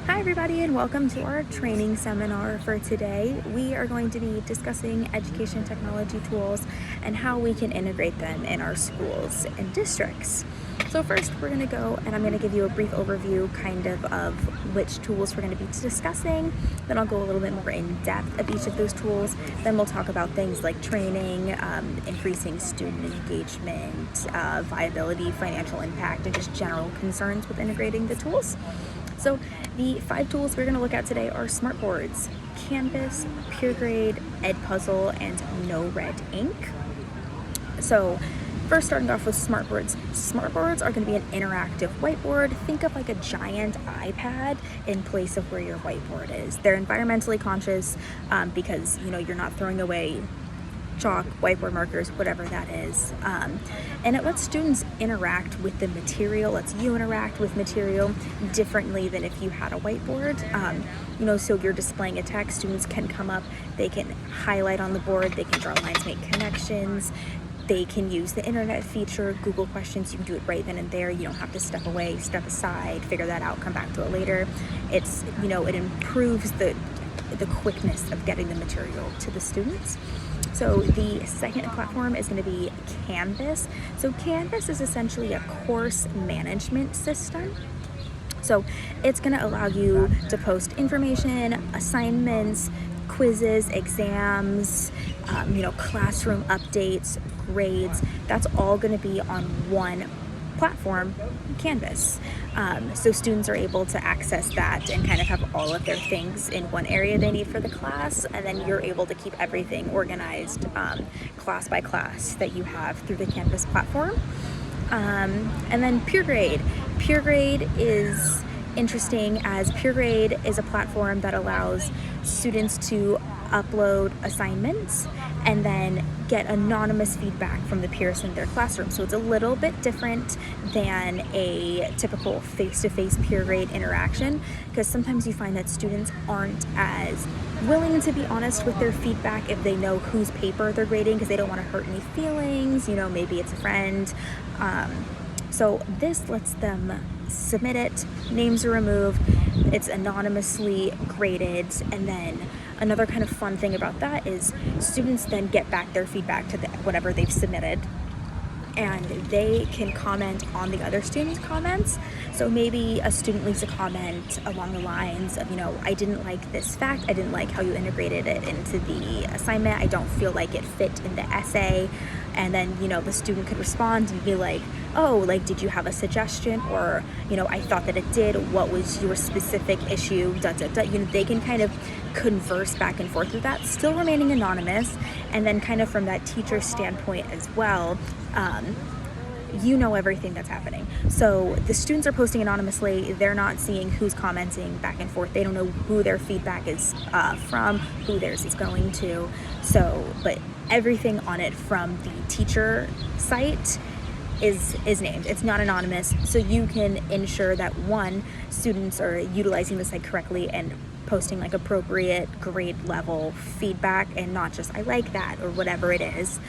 Hi everybody, and welcome to our training seminar for today. We are going to be discussing education technology tools and how we can integrate them in our schools and districts. So first we're going to go and I'm going to give you a brief overview of which tools we're going to be discussing. Then I'll go a little bit more in depth of each of those tools. Then we'll talk about things like training, increasing student engagement, viability, financial impact, and just general concerns with integrating the tools. So the 5 tools we're going to look at today are Smartboards, Canvas, PureGrade, Edpuzzle, and No Red Ink. So first, starting off with Smartboards. Smartboards are going to be an interactive whiteboard. Think of like a giant iPad in place of where your whiteboard is. They're environmentally conscious because you're not throwing away chalk, whiteboard markers, whatever that is. And it lets students interact with the material, lets you interact with material differently than if you had a whiteboard. So you're displaying a text, students can come up, they can highlight on the board, they can draw lines, make connections. They can use the internet feature, Google questions, you can do it right then and there. You don't have to step away, step aside, figure that out, come back to it later. It improves the quickness of getting the material to the students. So the second platform is going to be Canvas. So Canvas is essentially a course management system. So it's going to allow you to post information, assignments, quizzes, exams, classroom updates, grades. That's all going to be on one platform, Canvas. So students are able to access that and kind of have all of their things in one area they need for the class, and then you're able to keep everything organized class by class that you have through the Canvas platform. And then PureGrade. PureGrade is interesting as PureGrade is a platform that allows students to upload assignments and then get anonymous feedback from the peers in their classroom. So it's a little bit different than a typical face-to-face PureGrade interaction, because sometimes you find that students aren't as willing to be honest with their feedback if they know whose paper they're grading, because they don't want to hurt any feelings, maybe it's a friend. So this lets them submit it, names are removed, it's anonymously graded, and then another kind of fun thing about that is students then get back their feedback to whatever they've submitted, and they can comment on the other students' comments. So maybe a student leaves a comment along the lines of, I didn't like this fact, I didn't like how you integrated it into the assignment, I don't feel like it fit in the essay. And then, the student could respond and be like, oh, did you have a suggestion? Or, I thought that it did. What was your specific issue? They can kind of converse back and forth with that, still remaining anonymous. And then kind of from that teacher standpoint as well, everything that's happening. So the students are posting anonymously. They're not seeing who's commenting back and forth. They don't know who their feedback is from, who theirs is going to. But everything on it from the teacher site is named. It's not anonymous. So you can ensure that students are utilizing the site correctly and posting appropriate grade level feedback and not just I like that or whatever it is.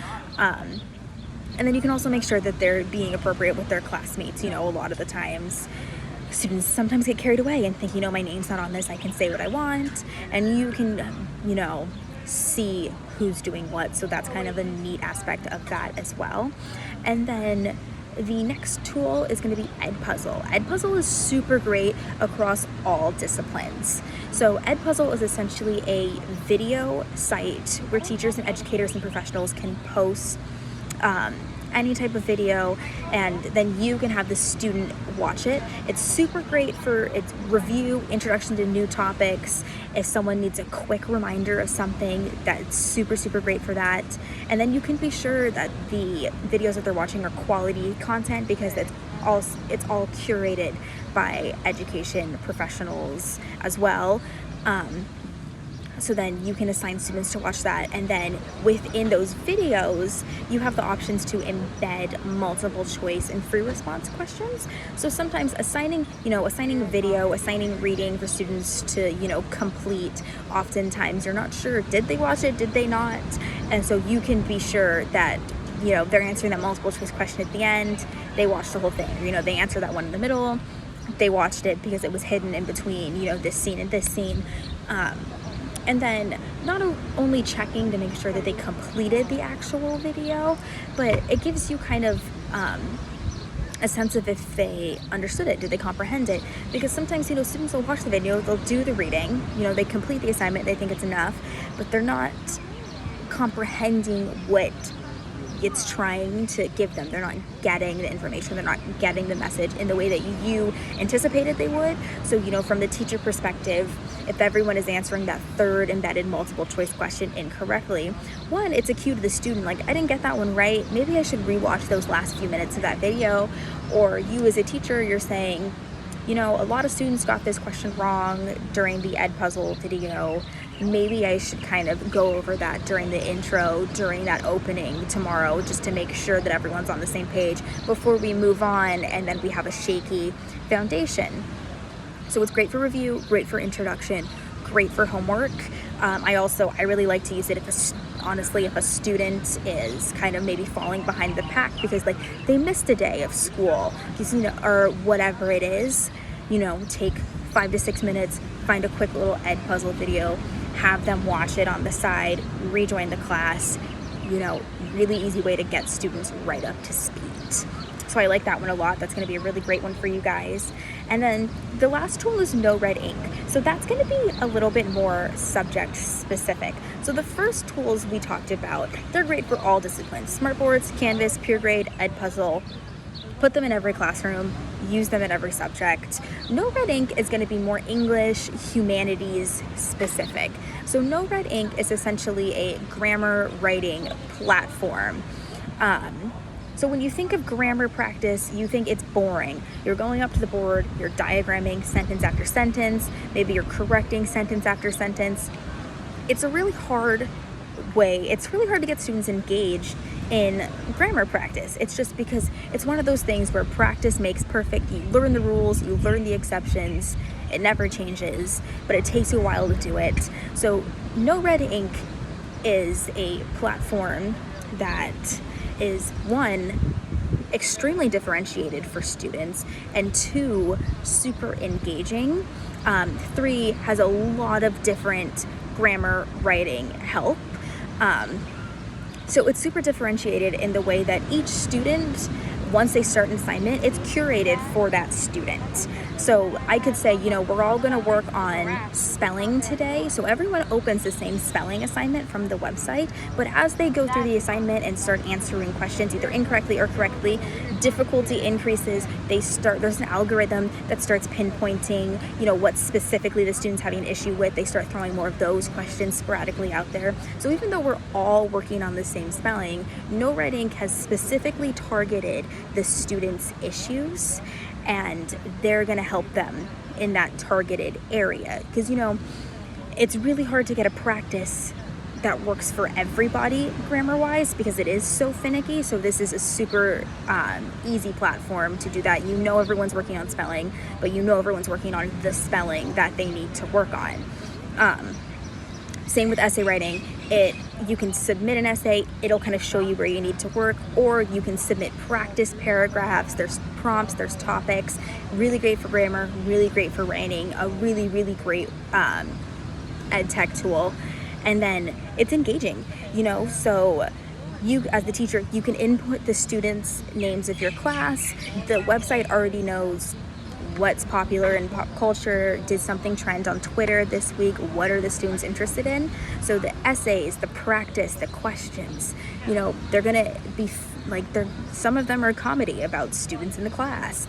And then you can also make sure that they're being appropriate with their classmates. A lot of the times students sometimes get carried away and think, my name's not on this, I can say what I want. And you can, see who's doing what. So that's kind of a neat aspect of that as well. And then the next tool is going to be Edpuzzle. Edpuzzle is super great across all disciplines. So Edpuzzle is essentially a video site where teachers and educators and professionals can post any type of video, and then you can have the student watch it. It's super great for its review, introduction to new topics. If someone needs a quick reminder of something, that's super, super great for that. And then you can be sure that the videos that they're watching are quality content, because it's all curated by education professionals as well. So then you can assign students to watch that, and then within those videos you have the options to embed multiple choice and free response questions. So sometimes assigning video, assigning reading for students to complete, oftentimes you're not sure, did they watch it, did they not? And so you can be sure that they're answering that multiple choice question at the end, they watch the whole thing, they answer that one in the middle. they watched it because it was hidden in between, this scene and this scene. And then not only checking to make sure that they completed the actual video, but it gives you kind of a sense of if they understood it, did they comprehend it? Because sometimes, students will watch the video, they'll do the reading, they complete the assignment, they think it's enough, but they're not comprehending what it's trying to give them. They're not getting the information, they're not getting the message in the way that you anticipated they would. So, from the teacher perspective, if everyone is answering that third embedded multiple choice question incorrectly, one, it's a cue to the student, like, I didn't get that one right, maybe I should rewatch those last few minutes of that video. Or you as a teacher, you're saying, a lot of students got this question wrong during the Edpuzzle video. Maybe I should kind of go over that during the intro, during that opening tomorrow, just to make sure that everyone's on the same page before we move on and then we have a shaky foundation. So it's great for review, great for introduction, great for homework. I really like to use it if a student is kind of maybe falling behind the pack because they missed a day of school, or whatever it is, take 5 to 6 minutes, find a quick little Edpuzzle video, have them watch it on the side, rejoin the class, really easy way to get students right up to speed. So I like that one a lot. That's going to be a really great one for you guys. And then the last tool is No Red Ink. So that's going to be a little bit more subject specific. So the first tools we talked about, they're great for all disciplines. Smartboards, Canvas, PureGrade, Edpuzzle. Put them in every classroom, use them in every subject. No Red Ink is going to be more English, humanities specific. So No Red Ink is essentially a grammar writing platform. So when you think of grammar practice, you think it's boring. You're going up to the board, you're diagramming sentence after sentence, maybe you're correcting sentence after sentence. It's a really hard way. It's really hard to get students engaged in grammar practice. It's just because it's one of those things where practice makes perfect. You learn the rules, you learn the exceptions, it never changes, but it takes you a while to do it. So No Red Ink is a platform that is, one, extremely differentiated for students, and two, super engaging. Three, has a lot of different grammar writing help. So it's super differentiated in the way that each student, once they start an assignment, it's curated for that student. So I could say, we're all going to work on spelling today. So everyone opens the same spelling assignment from the website, but as they go through the assignment and start answering questions either incorrectly or correctly, difficulty increases. There's an algorithm that starts pinpointing, what specifically the student's having an issue with. They start throwing more of those questions sporadically out there. So even though we're all working on the same spelling, No Red Ink has specifically targeted the students' issues, and they're going to help them in that targeted area. Because, it's really hard to get a practice that works for everybody grammar-wise because it is so finicky. So this is a super easy platform to do that. Everyone's working on spelling, but everyone's working on the spelling that they need to work on. Same with essay writing. You can submit an essay, it'll kind of show you where you need to work, or you can submit practice paragraphs. There's prompts, there's topics. Really great for grammar, really great for writing, a really, really great ed tech tool. And then it's engaging, so you as the teacher, you can input the students' names of your class. The website already knows what's popular in pop culture. Did something trend on Twitter this week? What are the students interested in? So the essays, the practice, the questions, they're gonna be some of them are comedy about students in the class.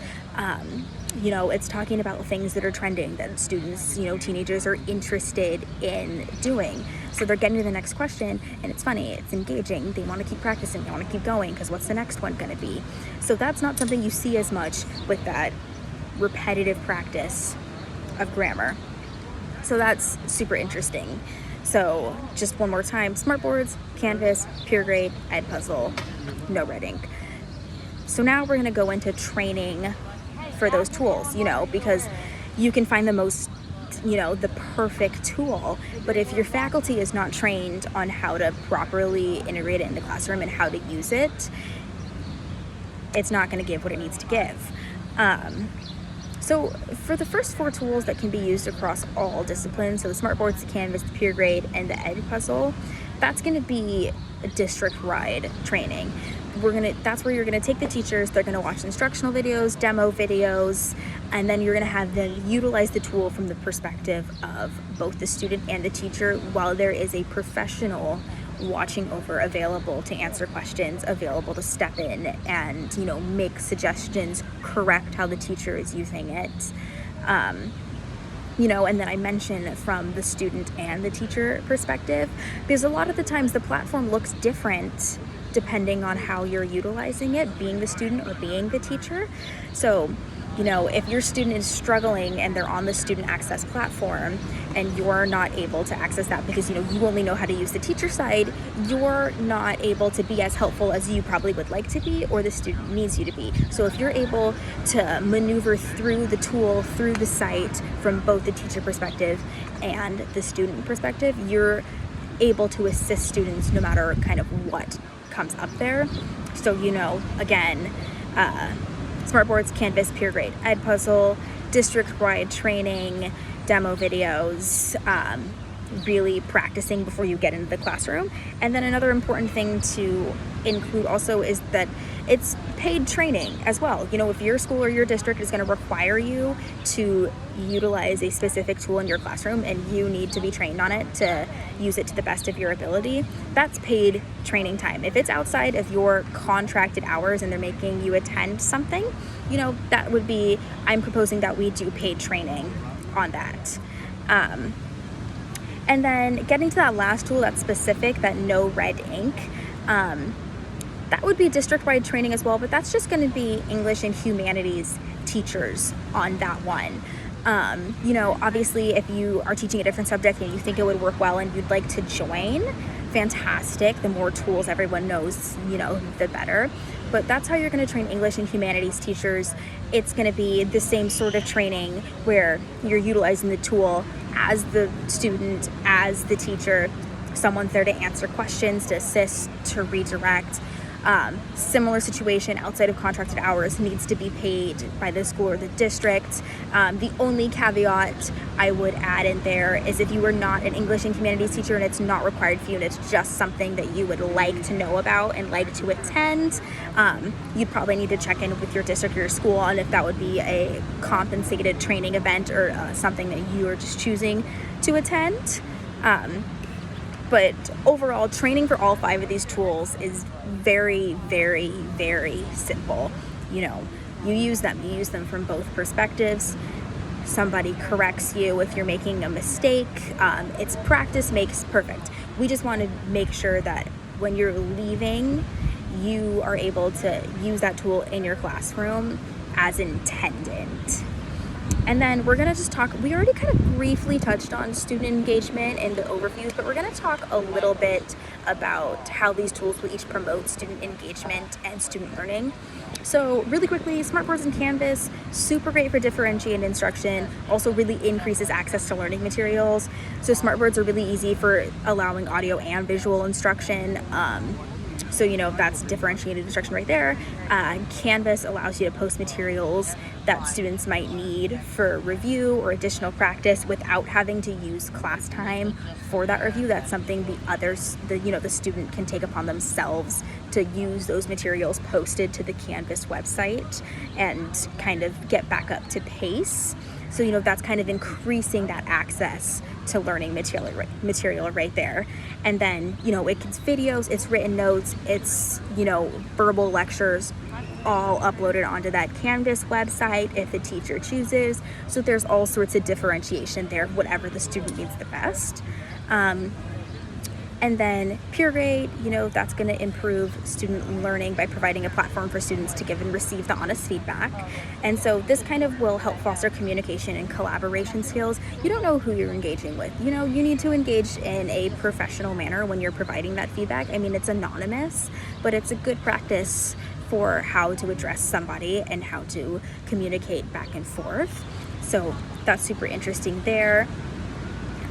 It's talking about things that are trending that students, teenagers are interested in doing. So they're getting to the next question and it's funny, it's engaging. They want to keep practicing, they want to keep going because what's the next one going to be? So that's not something you see as much with that repetitive practice of grammar. So that's super interesting. So just one more time, Smartboards, Canvas, PureGrade, Edpuzzle, No Red Ink. So now we're going to go into training for those tools, because you can find the most, the perfect tool, but if your faculty is not trained on how to properly integrate it in the classroom and how to use it, it's not going to give what it needs to give. So for the first 4 tools that can be used across all disciplines, so the Smartboards, the Canvas, the PeerGrade, and the Edpuzzle, that's going to be a district-wide training. That's where you're gonna take the teachers, they're gonna watch instructional videos, demo videos, and then you're gonna have them utilize the tool from the perspective of both the student and the teacher, while there is a professional watching over available to answer questions, available to step in and, make suggestions, correct how the teacher is using it. And then I mentioned from the student and the teacher perspective, because a lot of the times the platform looks different depending on how you're utilizing it, being the student or being the teacher. So, if your student is struggling and they're on the student access platform and you're not able to access that because, you only know how to use the teacher side, you're not able to be as helpful as you probably would like to be or the student needs you to be. So if you're able to maneuver through the tool, through the site from both the teacher perspective and the student perspective, you're able to assist students no matter kind of what comes up there. So, again, Smartboards, Canvas, PeerGrade, Edpuzzle, district-wide training, demo videos, really practicing before you get into the classroom. And then another important thing to include also is that it's paid training as well. If your school or your district is going to require you to utilize a specific tool in your classroom and you need to be trained on it to use it to the best of your ability, that's paid training time. If it's outside of your contracted hours and they're making you attend something, that would be, I'm proposing that we do paid training on that. And then getting to that last tool that's specific, that no red ink, that would be district-wide training as well, but that's just going to be English and humanities teachers on that one. Obviously, if you are teaching a different subject and you think it would work well and you'd like to join, fantastic. The more tools everyone knows, the better. But that's how you're going to train English and humanities teachers. It's going to be the same sort of training where you're utilizing the tool as the student, as the teacher. Someone's there to answer questions, to assist, to redirect. Similar situation outside of contracted hours, needs to be paid by the school or the district. The only caveat I would add in there is if you are not an English and humanities teacher and it's not required for you and it's just something that you would like to know about and like to attend, you'd probably need to check in with your district or your school on if that would be a compensated training event or something that you are just choosing to attend. But overall, training for all 5 of these tools is very, very, very simple. You use them from both perspectives. Somebody corrects you if you're making a mistake. It's practice makes perfect. We just want to make sure that when you're leaving, you are able to use that tool in your classroom as intended. And then we're going to just talk, we already kind of briefly touched on student engagement and the overviews, but we're going to talk a little bit about how these tools will each promote student engagement and student learning. So really quickly, Smartboards and Canvas, super great for differentiated instruction, also really increases access to learning materials. So Smartboards are really easy for allowing audio and visual instruction. So, that's differentiated instruction right there. Canvas allows you to post materials that students might need for review or additional practice without having to use class time for that review. That's something the student can take upon themselves to use those materials posted to the Canvas website and kind of get back up to pace. So, that's kind of increasing that access to learning material right there. And then, it's videos, it's written notes, it's, verbal lectures, all uploaded onto that Canvas website if the teacher chooses. So there's all sorts of differentiation there, whatever the student needs the best. And then PeerGrade, that's going to improve student learning by providing a platform for students to give and receive the honest feedback. And so this kind of will help foster communication and collaboration skills. You don't know who you're engaging with. You need to engage in a professional manner when you're providing that feedback. I mean, it's anonymous, but it's a good practice for how to address somebody and how to communicate back and forth. So that's super interesting there.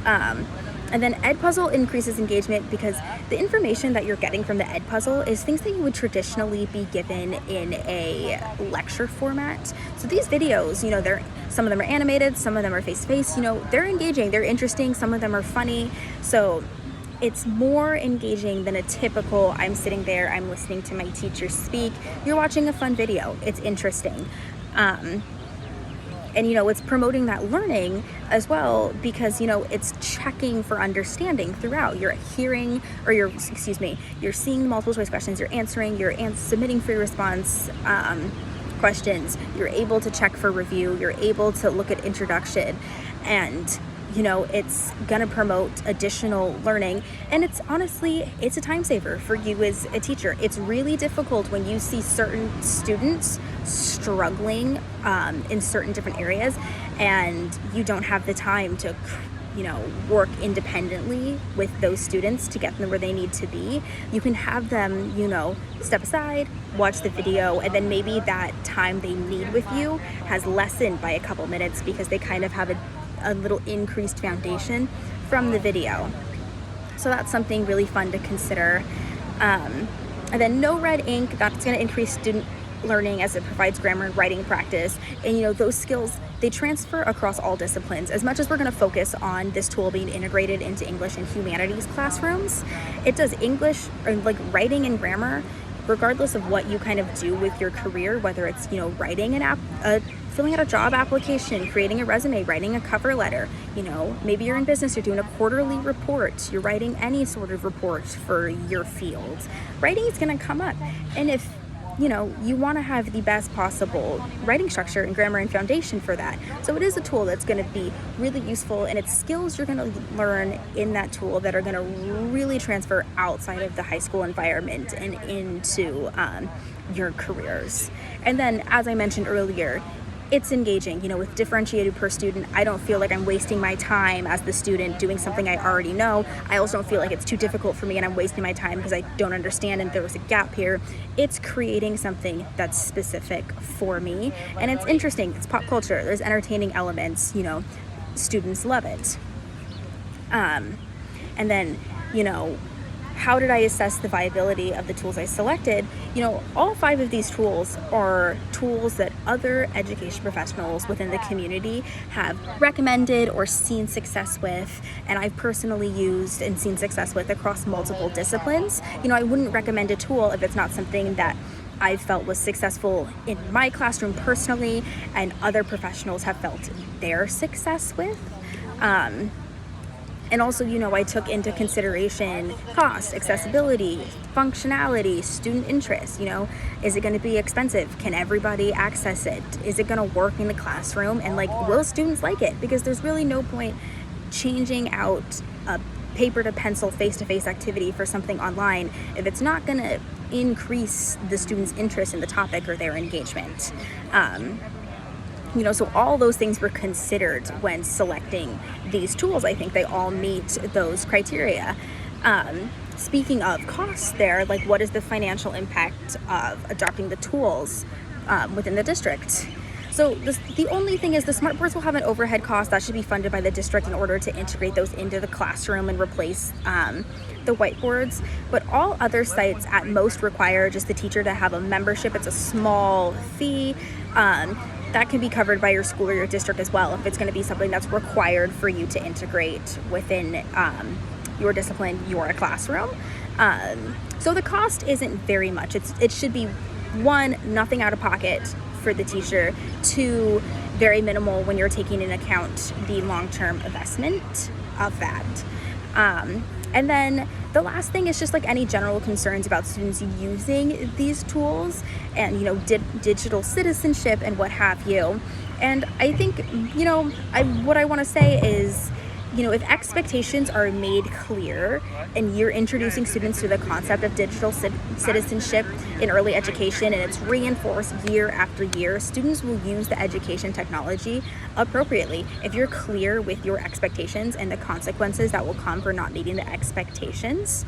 And then Edpuzzle increases engagement because the information that you're getting from the Edpuzzle is things that you would traditionally be given in a lecture format. So these videos, some of them are animated, some of them are face-to-face, they're engaging, they're interesting, some of them are funny. So it's more engaging than a typical, I'm sitting there, I'm listening to my teacher speak. You're watching a fun video. It's interesting. And it's promoting that learning as well because it's checking for understanding throughout. You're hearing, or you're seeing multiple choice questions, you're answering, you're submitting for your response questions, you're able to check for review, you're able to look at introduction, and it's gonna promote additional learning. And it's a time saver for you as a teacher. It's really difficult when you see certain students struggling in certain different areas and you don't have the time to work independently with those students to get them where they need to be. You can have them step aside, watch the video, and then maybe that time they need with you has lessened by a couple minutes because they kind of have a little increased foundation from the video. So that's something really fun to consider. And then no red ink, that's going to increase student learning as it provides grammar and writing practice. And those skills, they transfer across all disciplines. As much as we're going to focus on this tool being integrated into English and humanities classrooms, it does English or writing and grammar regardless of what you kind of do with your career, whether it's writing filling out a job application, creating a resume, writing a cover letter, maybe you're in business, you're doing a quarterly report, you're writing any sort of report for your field. Writing is going to come up. And if you want to have the best possible writing structure and grammar and foundation for that. So it is a tool that's going to be really useful, and it's skills you're going to learn in that tool that are going to really transfer outside of the high school environment and into your careers. And then, as I mentioned earlier, it's engaging, with differentiated per student. I don't feel like I'm wasting my time as the student doing something I already know. I also don't feel like it's too difficult for me and I'm wasting my time because I don't understand and there was a gap here. It's creating something that's specific for me, and it's interesting. It's pop culture. There's entertaining elements, students love it. And then, how did I assess the viability of the tools I selected? All 5 of these tools are tools that other education professionals within the community have recommended or seen success with, and I've personally used and seen success with across multiple disciplines. I wouldn't recommend a tool if it's not something that I felt was successful in my classroom personally and other professionals have felt their success with. And also, I took into consideration cost, accessibility, functionality, student interest. Is it going to be expensive? Can everybody access it? Is it going to work in the classroom? And will students like it? Because there's really no point changing out a paper to pencil face-to-face activity for something online if it's not going to increase the students' interest in the topic or their engagement. So all those things were considered when selecting these tools. I think they all meet those criteria. Speaking of costs there, what is the financial impact of adopting the tools within the district? So the only thing is the smartboards will have an overhead cost that should be funded by the district in order to integrate those into the classroom and replace the whiteboards. But all other sites at most require just the teacher to have a membership. It's a small fee. That can be covered by your school or your district as well if it's going to be something that's required for you to integrate within your discipline, your classroom. So the cost isn't very much. It should be 1, nothing out of pocket for the teacher, 2, very minimal when you're taking into account the long-term investment of that. And then the last thing is just any general concerns about students using these tools and, digital citizenship and what have you. And I think, what I want to say is, if expectations are made clear and you're introducing students to the concept of digital citizenship in early education and it's reinforced year after year, students will use the education technology appropriately. If you're clear with your expectations and the consequences that will come for not meeting the expectations,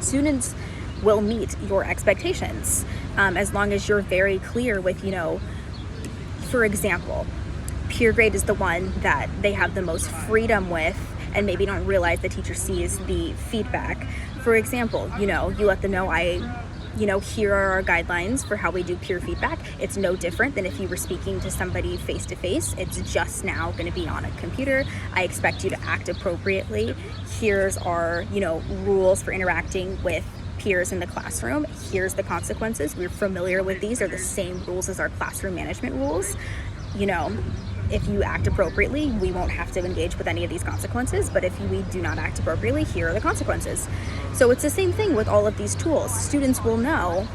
students will meet your expectations as long as you're very clear with, for example, peer grade is the one that they have the most freedom with and maybe don't realize the teacher sees the feedback. For example, you let them know, here are our guidelines for how we do peer feedback. It's no different than if you were speaking to somebody face to face. It's just now going to be on a computer. I expect you to act appropriately. Here's our, rules for interacting with peers in the classroom. Here's the consequences. We're familiar with these. Are the same rules as our classroom management rules. If you act appropriately, we won't have to engage with any of these consequences, but if we do not act appropriately, here are the consequences. So it's the same thing with all of these tools. Students will know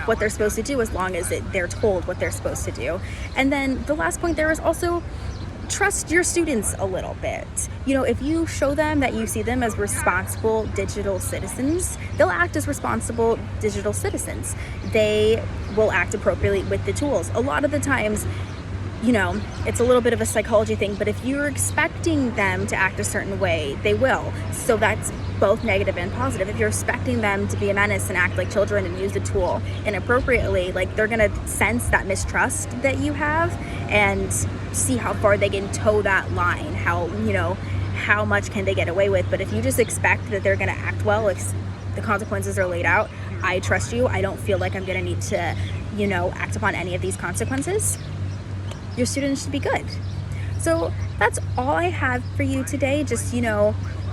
what they're supposed to do as long as they're told what they're supposed to do. And then the last point there is also trust your students a little bit. If you show them that you see them as responsible digital citizens, they'll act as responsible digital citizens. They will act appropriately with the tools. A lot of the times, it's a little bit of a psychology thing, but if you're expecting them to act a certain way, they will. So that's both negative and positive. If you're expecting them to be a menace and act like children and use the tool inappropriately, they're gonna sense that mistrust that you have and see how far they can toe that line, how much can they get away with. But if you just expect that they're gonna act well, if the consequences are laid out, I trust you, I don't feel like I'm gonna need to, act upon any of these consequences, your students should be good. So that's all I have for you today. Just,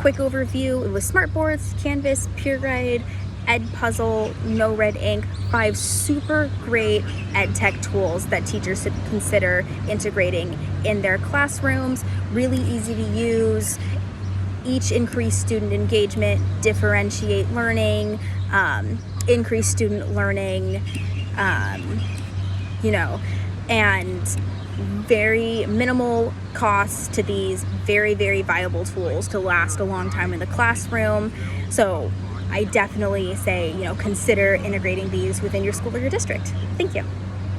quick overview. It was Smartboards, Canvas, PeerGuide, Edpuzzle, No Red Ink, 5 super great ed tech tools that teachers should consider integrating in their classrooms. Really easy to use. Each increase student engagement, differentiate learning, increase student learning, and very minimal cost to these very, very viable tools to last a long time in the classroom. So I definitely say, consider integrating these within your school or your district. Thank you.